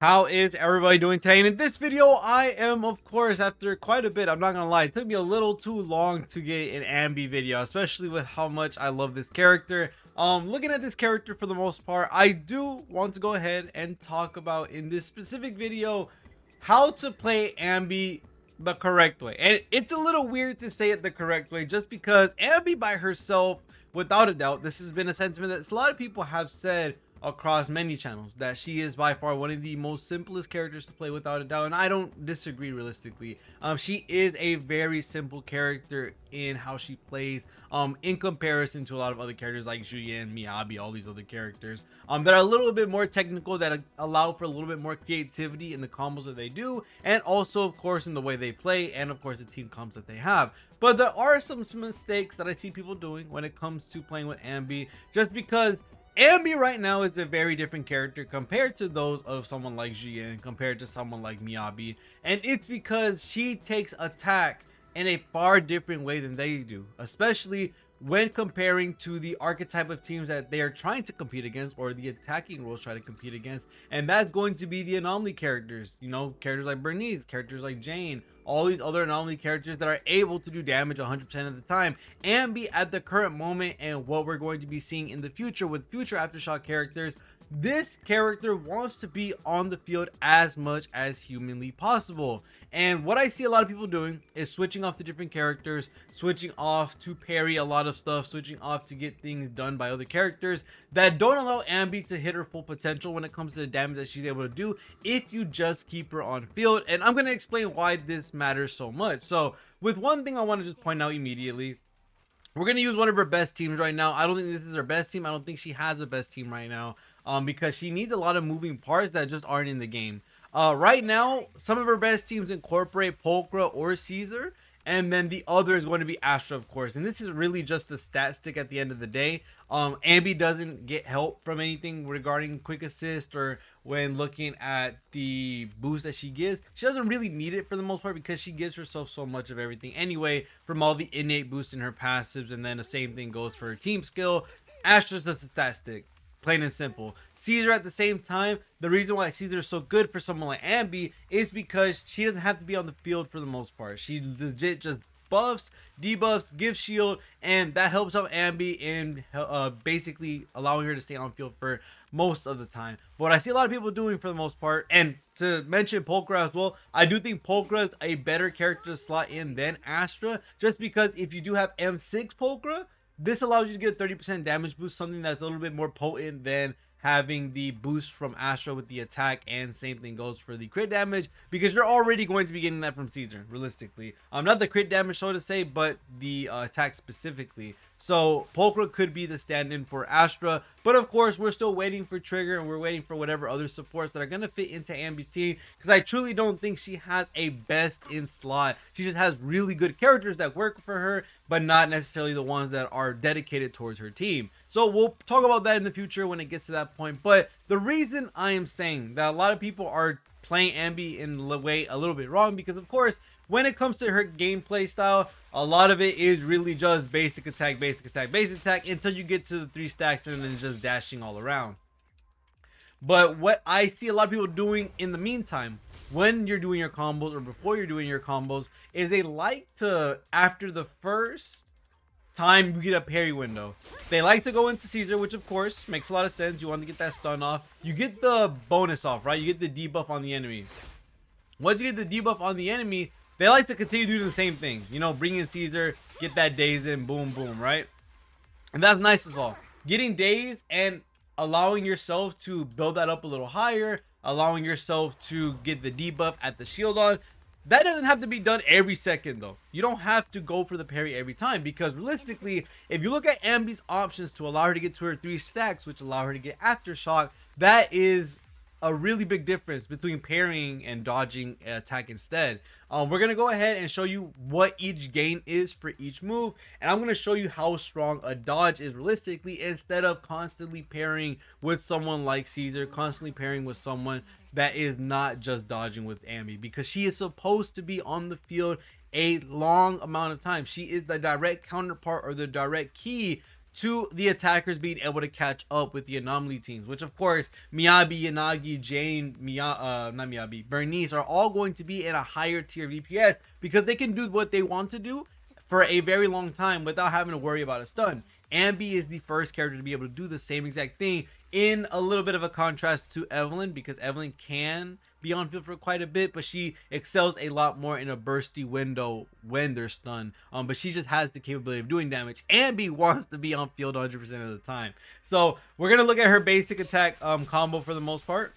How is everybody doing today? And in this video, I am, of course, after quite a bit, I'm not gonna lie, it took me a little too long to get an Anby video, especially with how much I love this character. Looking at this character for the most part, I do want to go ahead and talk about in this specific video how to play Anby the correct way. And it's a little weird to say it the correct way just because Anby by herself, without a doubt, this has been a sentiment that a lot of people have said across many channels, that she is by far one of the most simplest characters to play, without a doubt, and I don't disagree realistically. She is a very simple character in how she plays, in comparison to a lot of other characters like Julian, Miyabi, all these other characters that are a little bit more technical, that allow for a little bit more creativity in the combos that they do, and also of course in the way they play, and of course the team comps that they have. But there are some mistakes that I see people doing when it comes to playing with Anby, just because Anby right now is a very different character compared to those of someone like Jian, compared to someone like Miyabi, and it's because she takes attack in a far different way than they do, especially when comparing to the archetype of teams that they are trying to compete against, or the attacking roles try to compete against, and that's going to be the anomaly characters, you know, characters like Bernice, characters like Jane, all these other anomaly characters that are able to do damage 100% of the time. And be at the current moment, and what we're going to be seeing in the future with future Aftershock characters, this character wants to be on the field as much as humanly possible. And what I see a lot of people doing is switching off to different characters, switching off to parry a lot of stuff, switching off to get things done by other characters that don't allow Anby to hit her full potential when it comes to the damage that she's able to do if you just keep her on field. And I'm going to explain why this matters so much. So with one thing I want to just point out immediately, we're going to use one of her best teams right now. I don't think this is her best team. I don't think she has a best team right now, because she needs a lot of moving parts that just aren't in the game. Right now, some of her best teams incorporate Pulchra or Caesar, and then the other is going to be Astra, of course. And this is really just a stat stick at the end of the day. Anby doesn't get help from anything regarding quick assist, or when looking at the boost that she gives. She doesn't really need it for the most part, because she gives herself so much of everything anyway from all the innate boosts in her passives, and then the same thing goes for her team skill. Astra's just a stat stick, plain and simple. Caesar, at the same time, the reason why Caesar is so good for someone like Anby is because she doesn't have to be on the field for the most part. She legit just buffs, debuffs, gives shield, and that helps out Anby in basically allowing her to stay on field for most of the time. But what I see a lot of people doing for the most part, and to mention Pulchra as well, I do think Pulchra is a better character to slot in than Astra, just because if you do have M6 Pulchra, this allows you to get a 30% damage boost, something that's a little bit more potent than having the boost from Astra with the attack, and same thing goes for the crit damage, because you're already going to be getting that from Caesar realistically. Not the crit damage, so to say, but the attack specifically. So Pulchra could be the stand-in for Astra, but of course we're still waiting for Trigger, and we're waiting for whatever other supports that are going to fit into Anby's team, because I truly don't think she has a best in slot. She just has really good characters that work for her, but not necessarily the ones that are dedicated towards her team. So we'll talk about that in the future when it gets to that point. But the reason I am saying that a lot of people are playing Anby in the way a little bit wrong, because of course when it comes to her gameplay style, a lot of it is really just basic attack, basic attack, basic attack, until you get to the 3 stacks, and then just dashing all around. But what I see a lot of people doing in the meantime, when you're doing your combos or before you're doing your combos, is they like to, after the first time you get a parry window, they like to go into Caesar, which of course makes a lot of sense. You want to get that stun off, you get the bonus off, right? You get the debuff on the enemy. Once you get the debuff on the enemy, they like to continue doing the same thing, you know, bring in Caesar, get that daze in, boom boom, right? And that's nice as all. Getting daze and allowing yourself to build that up a little higher, allowing yourself to get the debuff at the shield on, that doesn't have to be done every second though. You don't have to go for the parry every time, because realistically, if you look at Anby's options to allow her to get to her 3 stacks, which allow her to get Aftershock, that is a really big difference between parrying and dodging attack instead. We're gonna go ahead and show you what each gain is for each move, and I'm gonna show you how strong a dodge is realistically, instead of constantly parrying with someone like Caesar, constantly parrying with someone that is not just dodging with Anby, because she is supposed to be on the field a long amount of time. She is the direct counterpart, or the direct key to the attackers being able to catch up with the anomaly teams, which of course Miyabi, Yanagi, Jane, not Miyabi, Bernice are all going to be in a higher tier of DPS because they can do what they want to do for a very long time without having to worry about a stun. Anby is the first character to be able to do the same exact thing, in a little bit of a contrast to Evelyn, because Evelyn can be on field for quite a bit, but she excels a lot more in a bursty window when they're stunned. But she just has the capability of doing damage. Anby wants to be on field 100% of the time. So we're gonna look at her basic attack combo for the most part,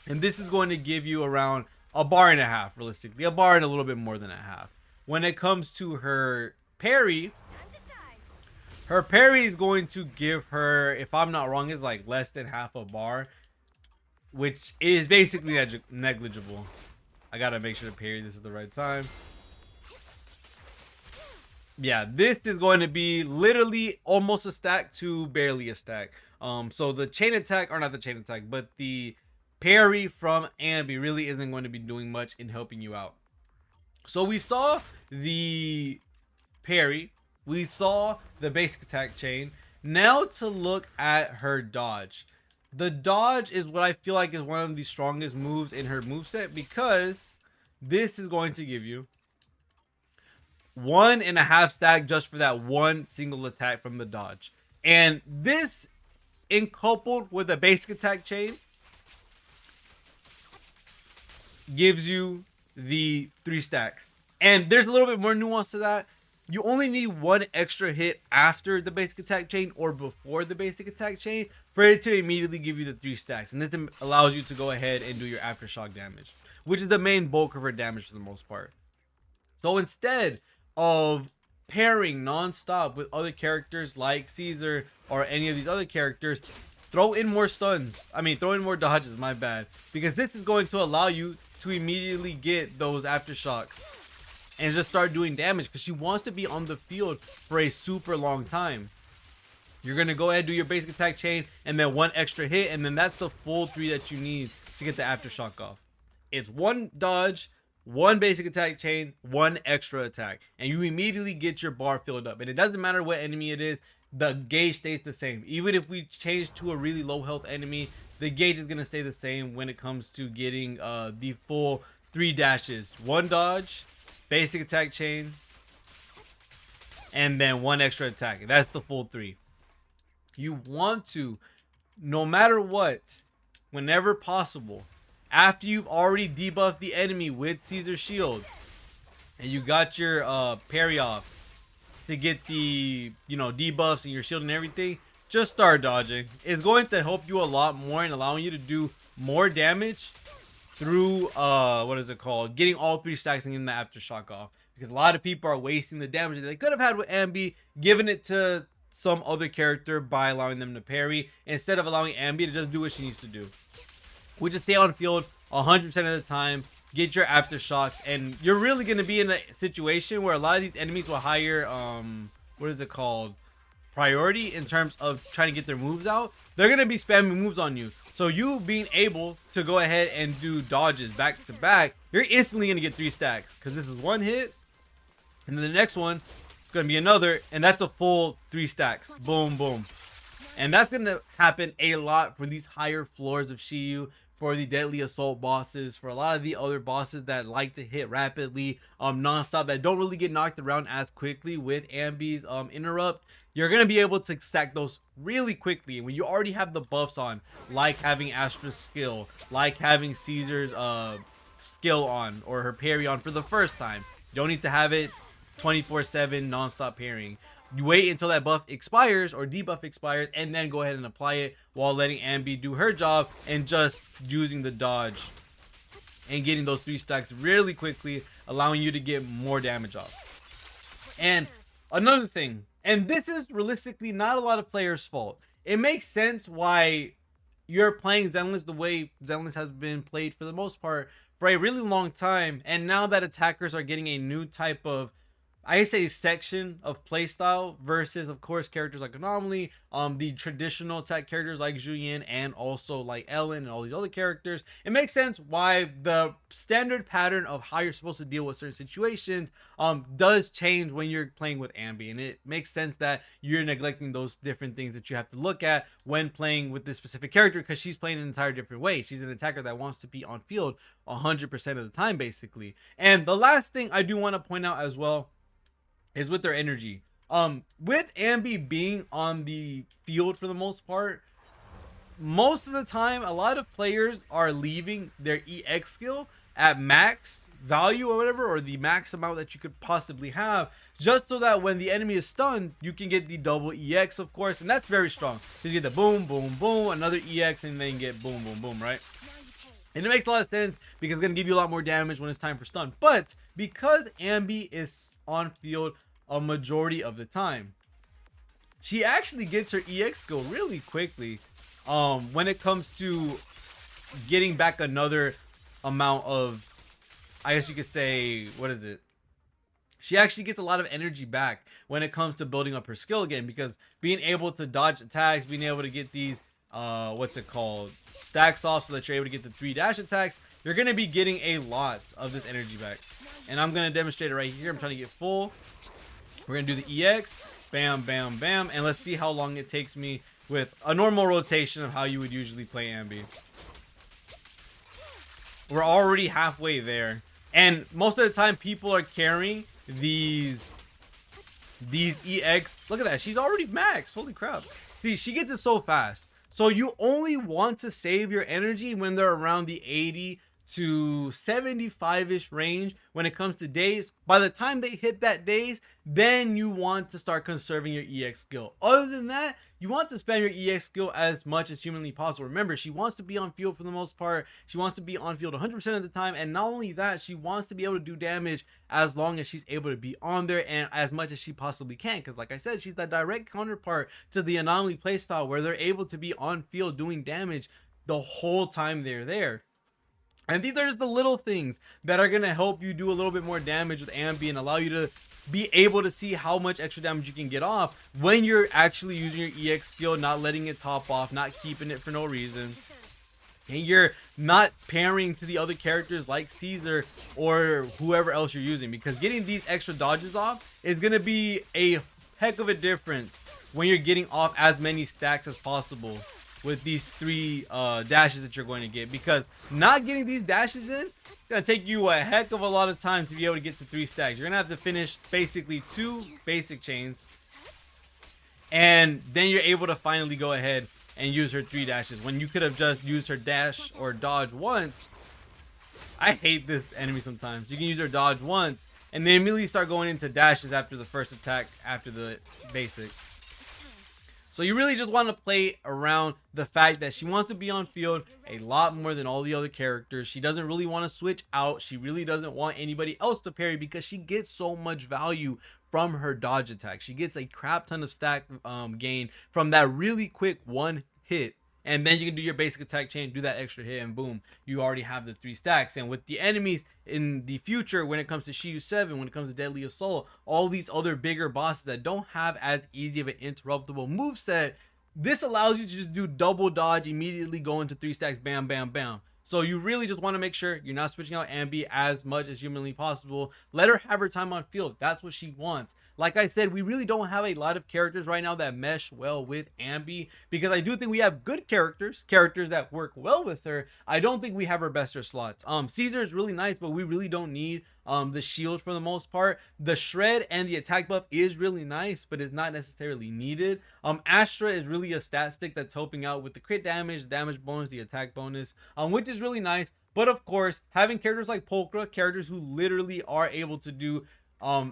and this is going to give you around a bar and a half, realistically, a bar and a little bit more than a half. When it comes to her parry, her parry is going to give her, if I'm not wrong, is like less than half a bar, which is basically negligible. I gotta make sure to parry this at the right time. Yeah, this is going to be literally almost a stack to barely a stack. So the chain attack, or not the chain attack, but the parry from Anby really isn't going to be doing much in helping you out. So we saw the parry, we saw the basic attack chain. Now to look at her dodge. The dodge is what I feel like is one of the strongest moves in her moveset, because this is going to give you 1.5 stack just for that one single attack from the dodge. And this, in coupled with a basic attack chain, gives you the 3 stacks. And there's a little bit more nuance to that. You only need one extra hit after the basic attack chain or before the basic attack chain for it to immediately give you the 3 stacks. And this allows you to go ahead and do your aftershock damage, which is the main bulk of her damage for the most part. So instead of pairing non-stop with other characters like Caesar or any of these other characters, throw in more stuns. Throw in more dodges, my bad. Because this is going to allow you to immediately get those aftershocks and just start doing damage, because she wants to be on the field for a super long time. You're going to go ahead, do your basic attack chain, and then one extra hit, and then that's the full 3 that you need to get the aftershock off. It's one dodge, one basic attack chain, one extra attack, and you immediately get your bar filled up. And it doesn't matter what enemy it is, the gauge stays the same. Even if we change to a really low health enemy, the gauge is going to stay the same when it comes to getting the full 3 dashes. One dodge, basic attack chain, and then one extra attack. That's the full 3. You want to, no matter what, whenever possible, after you've already debuffed the enemy with Caesar's shield and you got your parry off to get the debuffs and your shield and everything, just start dodging. It's going to help you a lot more and allowing you to do more damage through getting all 3 stacks and getting the aftershock off, because a lot of people are wasting the damage that they could have had with Anby, giving it to some other character by allowing them to parry, instead of allowing Anby to just do what she needs to do, which is stay on field 100% of the time, get your aftershocks, and you're really going to be in a situation where a lot of these enemies will higher priority in terms of trying to get their moves out. They're going to be spamming moves on you. So you being able to go ahead and do dodges back to back, you're instantly going to get 3 stacks, because this is one hit, and then the next one is going to be another, and that's a full 3 stacks. Boom, boom. And that's going to happen a lot for these higher floors of Shiyu, for the deadly assault bosses, for a lot of the other bosses that like to hit rapidly, non-stop, that don't really get knocked around as quickly with Anby's interrupt. You're going to be able to stack those really quickly. And when you already have the buffs on, like having Astra's skill, like having Caesar's skill on, or her parry on for the first time, you don't need to have it 24/7 non-stop parrying. You wait until that buff expires or debuff expires, and then go ahead and apply it while letting Anby do her job and just using the dodge and getting those 3 stacks really quickly, allowing you to get more damage off. And another thing, and this is realistically not a lot of players' fault. It makes sense why you're playing Zenless the way Zenless has been played for the most part for a really long time, and now that attackers are getting a new type of I say section of playstyle versus, of course, characters like Anomaly, the traditional attack characters like Julian, and also like Ellen and all these other characters. It makes sense why the standard pattern of how you're supposed to deal with certain situations does change when you're playing with Anby, and it makes sense that you're neglecting those different things that you have to look at when playing with this specific character, because she's playing an entire different way. She's an attacker that wants to be on field 100% of the time, basically. And the last thing I do want to point out as well is with their energy. With Anby being on the field for the most part, most of the time, a lot of players are leaving their EX skill at max value or whatever, or the max amount that you could possibly have, just so that when the enemy is stunned, you can get the double EX, of course, and that's very strong. You get the boom, boom, boom, another EX, and then get boom, boom, boom, right? And it makes a lot of sense because it's going to give you a lot more damage when it's time for stun. But because Anby is on field a majority of the time, she actually gets her EX skill really quickly when it comes to getting back another amount of, I guess you could say, what is it? She actually gets a lot of energy back when it comes to building up her skill again, because being able to dodge attacks, being able to get these what's it called, stacks off so that you're able to get the 3 dash attacks, you're going to be getting a lot of this energy back. And I'm going to demonstrate it right here. I'm trying to get full. We're going to do the EX, bam, bam, bam, and let's see how long it takes me with a normal rotation of how you would usually play Anby. We're already halfway there, and most of the time people are carrying these EX. Look at that, she's already max. Holy crap. See, she gets it so fast. So you only want to save your energy when they're around the 80 to 75-ish range when it comes to days. By the time they hit that days, then you want to start conserving your EX skill. Other than that, you want to spam your EX skill as much as humanly possible. Remember, she wants to be on field for the most part. She wants to be on field 100% of the time, and not only that, she wants to be able to do damage as long as she's able to be on there and as much as she possibly can, because like I said, she's the direct counterpart to the Anomaly playstyle, where they're able to be on field doing damage the whole time they're there. And these are just the little things that are going to help you do a little bit more damage with Anby and allow you to be able to see how much extra damage you can get off when you're actually using your EX skill, not letting it top off, not keeping it for no reason. And you're not pairing to the other characters like Caesar or whoever else you're using, because getting these extra dodges off is going to be a heck of a difference when you're getting off as many stacks as possible with these 3 dashes that you're going to get, because not getting these dashes in, it's going to take you a heck of a lot of time to be able to get to 3 stacks. You're going to have to finish basically 2 basic chains, and then you're able to finally go ahead and use her 3 dashes when you could have just used her dash or dodge once. I hate this enemy sometimes. You can use her dodge once and then immediately start going into dashes after the first attack after the basic. So you really just want to play around the fact that she wants to be on field a lot more than all the other characters. She doesn't really want to switch out. She really doesn't want anybody else to parry, because she gets so much value from her dodge attack. She gets a crap ton of stack gain from that really quick one hit. And then you can do your basic attack chain, do that extra hit, and boom, you already have the 3 stacks. And with the enemies in the future, when it comes to Shiyu 7, when it comes to Deadly Assault, all these other bigger bosses that don't have as easy of an interruptible moveset, this allows you to just do double dodge, immediately go into 3 stacks, bam, bam, bam. So you really just want to make sure you're not switching out Anby as much as humanly possible. Let her have her time on field. That's what she wants. Like I said, we really don't have a lot of characters right now that mesh well with Anby, because I do think we have good characters that work well with her. I don't think we have her best or slots. Caesar is really nice, but we really don't need the shield for the most part. The shred and the attack buff is really nice, but is not necessarily needed. Astra is really a stat stick that's helping out with the crit damage, the damage bonus, the attack bonus, which is really nice. But of course, having characters like Polka, characters who literally are able to do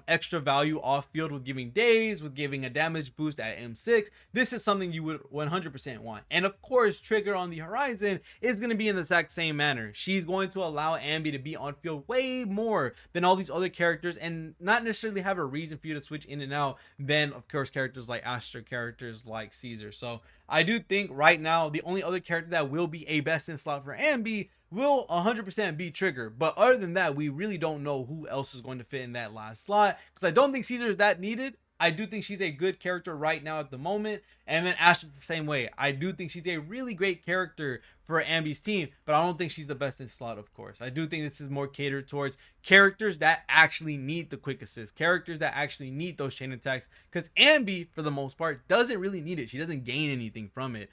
extra value off field with giving days, with giving a damage boost at M6, this is something you would 100% want. And of course, Trigger on the horizon is going to be in the exact same manner. She's going to allow Anby to be on field way more than all these other characters, and not necessarily have a reason for you to switch in and out than, of course, characters like Astra, characters like Caesar. So I do think right now the only other character that will be a best in slot for Anby will 100% be Trigger. But other than that, we really don't know who else is going to fit in that last slot, because I don't think Caesar is that needed. I do think she's a good character right now at the moment. And then Astra's the same way. I do think she's a really great character for Anby's team, but I don't think she's the best in slot, of course. I do think this is more catered towards characters that actually need the quick assist, characters that actually need those chain attacks, because Anby, for the most part, doesn't really need it. She doesn't gain anything from it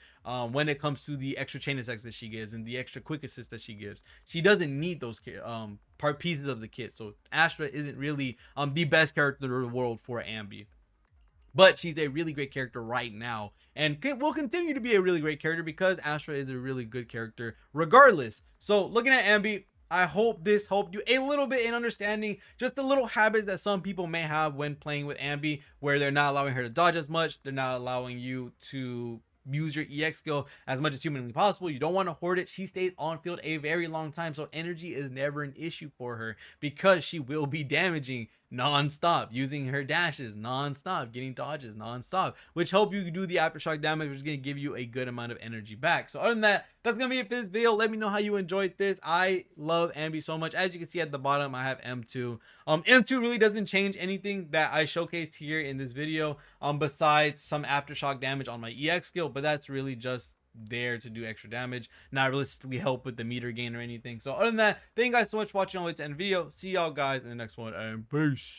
when it comes to the extra chain attacks that she gives and the extra quick assist that she gives. She doesn't need those part pieces of the kit. So Astra isn't really the best character in the world for Anby. But she's a really great character right now, and will continue to be a really great character because Astra is a really good character regardless. So looking at Anby, I hope this helped you a little bit in understanding just the little habits that some people may have when playing with Anby, where they're not allowing her to dodge as much, they're not allowing you to use your EX skill as much as humanly possible. You don't want to hoard it. She stays on field a very long time, so energy is never an issue for her because she will be damaging non-stop, using her dashes non-stop, getting dodges non-stop, which help you do the aftershock damage, which is going to give you a good amount of energy back. So other than that, that's gonna be it for this video. Let me know how you enjoyed this. I love Anby so much. As you can see at the bottom, I have M2. M2 really doesn't change anything that I showcased here in this video, besides some aftershock damage on my EX skill, but that's really just there to do extra damage, not realistically help with the meter gain or anything. So other than that, thank you guys so much for watching all the way to the end of the video. See y'all guys in the next one, and peace.